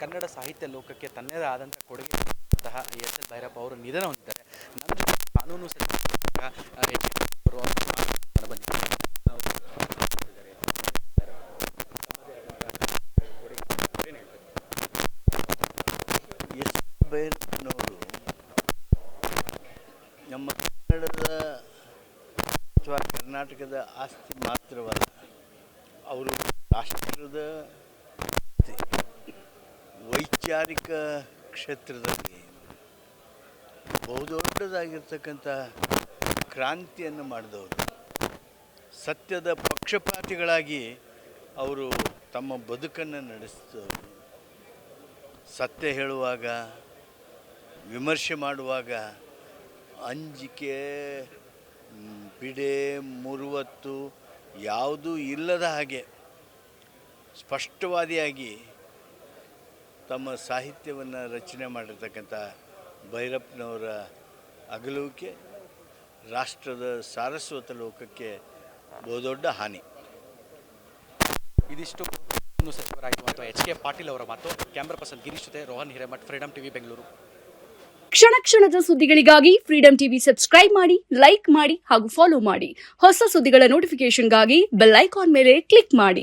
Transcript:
ಕನ್ನಡ ಸಾಹಿತ್ಯ ಲೋಕಕ್ಕೆ ತನ್ನದೇ ಆದಂಥ ಕೊಡುಗೆ ಎಸ್ ಎಲ್ ಭೈರಪ್ಪ ಅವರು ನಿಧನ ಹೊಂದಿದ್ದಾರೆ. ನಮ್ಮ ಜೊತೆ ಕಾನೂನು ಸಚಿವ ಎಸ್ ಭೈರಪ್ಪನವರು ನಮ್ಮ ಕನ್ನಡದ ಅಥವಾ ಕರ್ನಾಟಕದ ಆಸ್ತಿ ಮಾತ್ರವಲ್ಲ, ಅವರು ರಾಷ್ಟ್ರದ ವೈಚಾರಿಕ ಕ್ಷೇತ್ರದಲ್ಲಿ ಬಹುದೊಡ್ಡದಾಗಿರ್ತಕ್ಕಂಥ ಕ್ರಾಂತಿಯನ್ನು ಮಾಡಿದವರು. ಸತ್ಯದ ಪಕ್ಷಪಾತಿಗಳಾಗಿ ಅವರು ತಮ್ಮ ಬದುಕನ್ನು ನಡೆಸಿದವರು. ಸತ್ಯ ಹೇಳುವಾಗ, ವಿಮರ್ಶೆ ಮಾಡುವಾಗ ಅಂಜಿಕೆ, ಬಿಡೆ, ಮುರುವತ್ತು ಯಾವುದೂ ಇಲ್ಲದ ಹಾಗೆ ಸ್ಪಷ್ಟವಾದಿಯಾಗಿ ತಮ್ಮ ಸಾಹಿತ್ಯವನ್ನು ರಚನೆ ಮಾಡಿರ್ತಕ್ಕಂಥ ಭೈರಪ್ಪನವರ ಅಗಲುವಿಕೆ ರಾಷ್ಟ್ರದ ಸಾರಸ್ವತ ಲೋಕಕ್ಕೆ ಬಹುದೊಡ್ಡ ಹಾನಿ. ಇದಿಷ್ಟು ಕಾನೂನು ಸಚಿವರಾಗಿರುವಂಥ ಎಚ್.ಕೆ. ಪಾಟೀಲ್ ಅವರ ಮಾತು. ಕ್ಯಾಮ್ರಾ ಪರ್ಸನ್ ಗಿರೀಶ್ ಜೊತೆ ರೋಹನ್ ಹಿರೇಮಠ್, ಫ್ರೀಡಂ ಟಿವಿ, ಬೆಂಗಳೂರು. ಕ್ಷಣ ಕ್ಷಣದ ಸುದ್ದಿಗಳಿಗಾಗಿ ಫ್ರೀಡಂ ಟಿವಿ ಸಬ್ಸ್ಕ್ರೈಬ್ ಮಾಡಿ, ಲೈಕ್ ಮಾಡಿ ಹಾಗೂ ಫಾಲೋ ಮಾಡಿ. ಹೊಸ ಸುದ್ದಿಗಳ ನೋಟಿಫಿಕೇಶನ್ಗಾಗಿ ಬೆಲ್ ಐಕಾನ್ ಮೇಲೆ ಕ್ಲಿಕ್ ಮಾಡಿ.